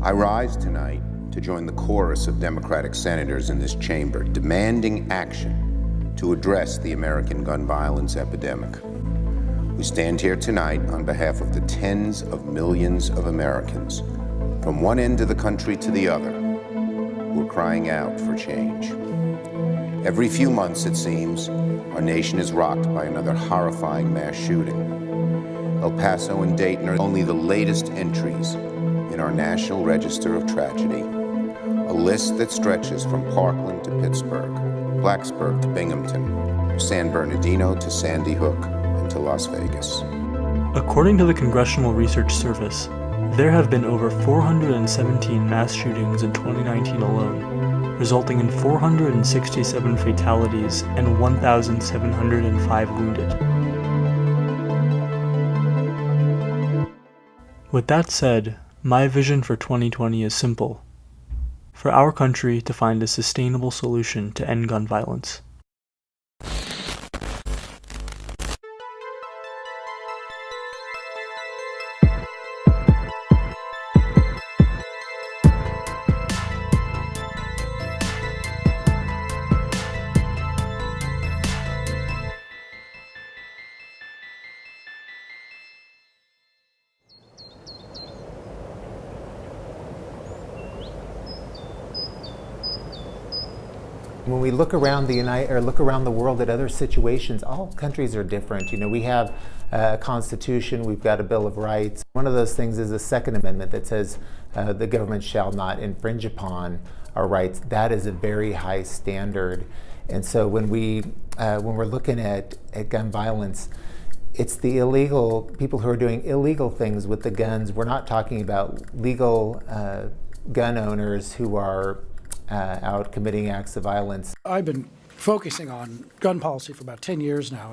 I rise tonight to join the chorus of Democratic senators in this chamber demanding action to address the American gun violence epidemic. We stand here tonight on behalf of the tens of millions of Americans, from one end of the country to the other, who are crying out for change. Every few months, it seems, our nation is rocked by another horrifying mass shooting. El Paso and Dayton are only the latest entries in our National Register of Tragedy, a list that stretches from Parkland to Pittsburgh, Blacksburg to Binghamton, San Bernardino to Sandy Hook, and to Las Vegas. According to the Congressional Research Service, there have been over 417 mass shootings in 2019 alone, resulting in 467 fatalities and 1,705 wounded. With that said, my vision for 2020 is simple: for our country to find a sustainable solution to end gun violence. When we look around the world at other situations, all countries are different. You know, we have a constitution, we've got a Bill of Rights. One of those things is the Second Amendment that says the government shall not infringe upon our rights. That is a very high standard. And so when we're looking at gun violence, it's the illegal people who are doing illegal things with the guns. We're not talking about legal gun owners who are out committing acts of violence. I've been focusing on gun policy for about 10 years now,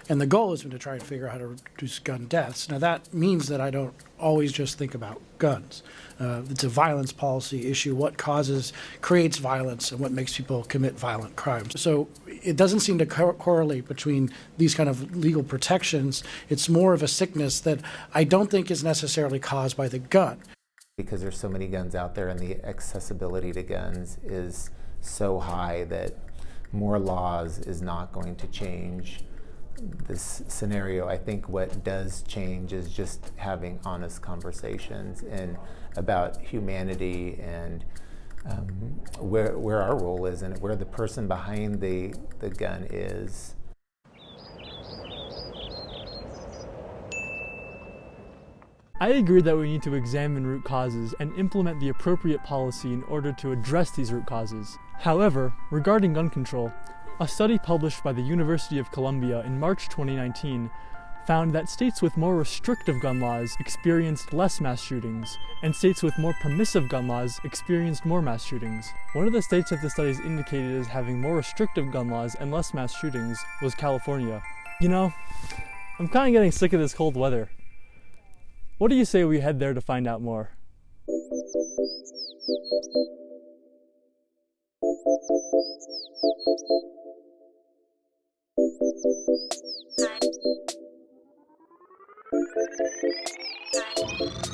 and the goal has been to try and figure out how to reduce gun deaths. Now that means that I don't always just think about guns. It's a violence policy issue: what creates violence and what makes people commit violent crimes. So it doesn't seem to correlate between these kind of legal protections. It's more of a sickness that I don't think is necessarily caused by the gun. Because there's so many guns out there and the accessibility to guns is so high that more laws is not going to change this scenario. I think what does change is just having honest conversations and about humanity and where our role is and where the person behind the gun is. I agree that we need to examine root causes and implement the appropriate policy in order to address these root causes. However, regarding gun control, a study published by the University of Columbia in March 2019 found that states with more restrictive gun laws experienced less mass shootings, and states with more permissive gun laws experienced more mass shootings. One of the states that the studies indicated as having more restrictive gun laws and less mass shootings was California. You know, I'm kind of getting sick of this cold weather. What do you say we head there to find out more?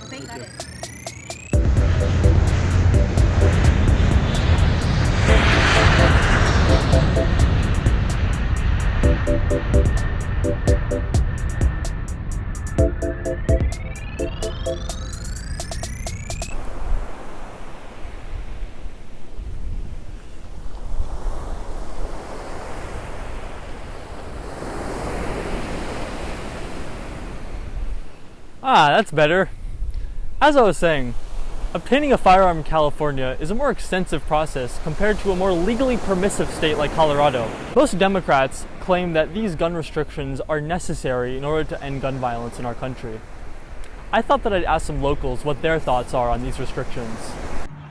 Thank you. That's better. As I was saying, obtaining a firearm in California is a more extensive process compared to a more legally permissive state like Colorado. Most Democrats claim that these gun restrictions are necessary in order to end gun violence in our country. I thought that I'd ask some locals what their thoughts are on these restrictions.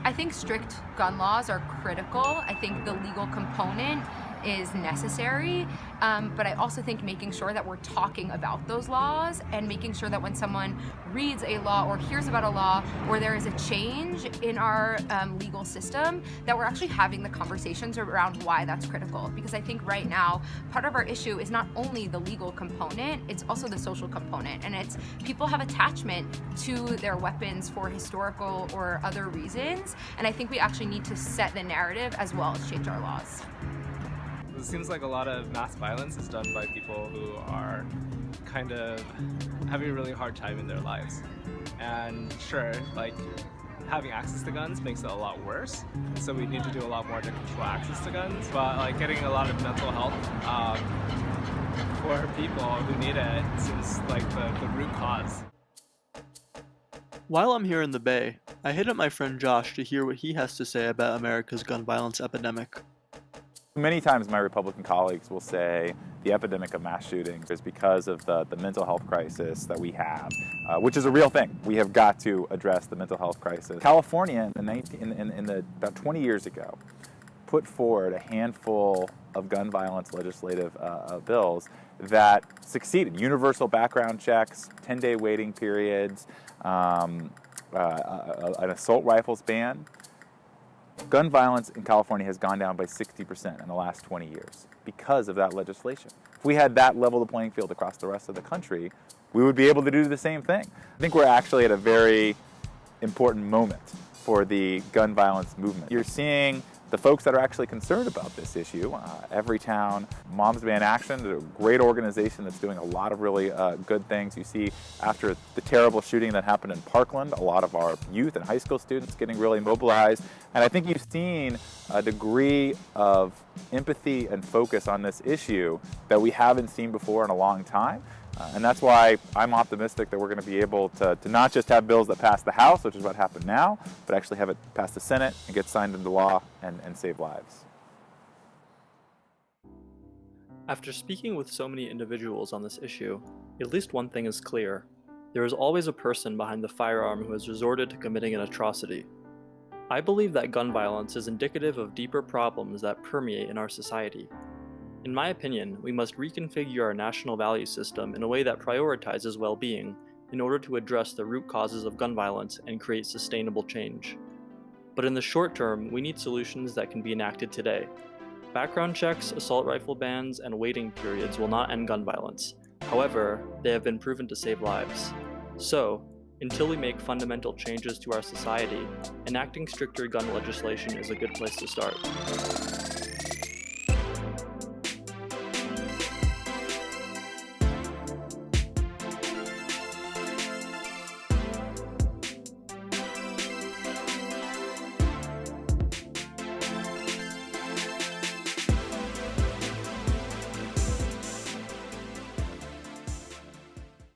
I think strict gun laws are critical. I think the legal component is necessary, but I also think making sure that we're talking about those laws and making sure that when someone reads a law or hears about a law or there is a change in our legal system, that we're actually having the conversations around why that's critical. Because I think right now, part of our issue is not only the legal component, it's also the social component. And it's people have attachment to their weapons for historical or other reasons. And I think we actually need to set the narrative as well as change our laws. It seems like a lot of mass violence is done by people who are kind of having a really hard time in their lives. And sure, like having access to guns makes it a lot worse. So we need to do a lot more to control access to guns. But like getting a lot of mental health for people who need it seems like the root cause. While I'm here in the Bay, I hit up my friend Josh to hear what he has to say about America's gun violence epidemic. Many times my Republican colleagues will say the epidemic of mass shootings is because of the mental health crisis that we have, which is a real thing. We have got to address the mental health crisis. California, about 20 years ago, put forward a handful of gun violence legislative bills that succeeded. Universal background checks, 10-day waiting periods, an assault rifles ban. Gun violence in California has gone down by 60% in the last 20 years because of that legislation. If we had that level the playing field across the rest of the country, we would be able to do the same thing. I think we're actually at a very important moment for the gun violence movement. You're seeing the folks that are actually concerned about this issue. Everytown Moms Demand Action, a great organization that's doing a lot of really good things. You see after the terrible shooting that happened in Parkland, a lot of our youth and high school students getting really mobilized. And I think you've seen a degree of empathy and focus on this issue that we haven't seen before in a long time. And that's why I'm optimistic that we're going to be able to not just have bills that pass the House, which is what happened now, but actually have it pass the Senate and get signed into law and save lives. After speaking with so many individuals on this issue, at least one thing is clear. There is always a person behind the firearm who has resorted to committing an atrocity. I believe that gun violence is indicative of deeper problems that permeate in our society. In my opinion, we must reconfigure our national value system in a way that prioritizes well-being in order to address the root causes of gun violence and create sustainable change. But in the short term, we need solutions that can be enacted today. Background checks, assault rifle bans, and waiting periods will not end gun violence. However, they have been proven to save lives. So, until we make fundamental changes to our society, enacting stricter gun legislation is a good place to start.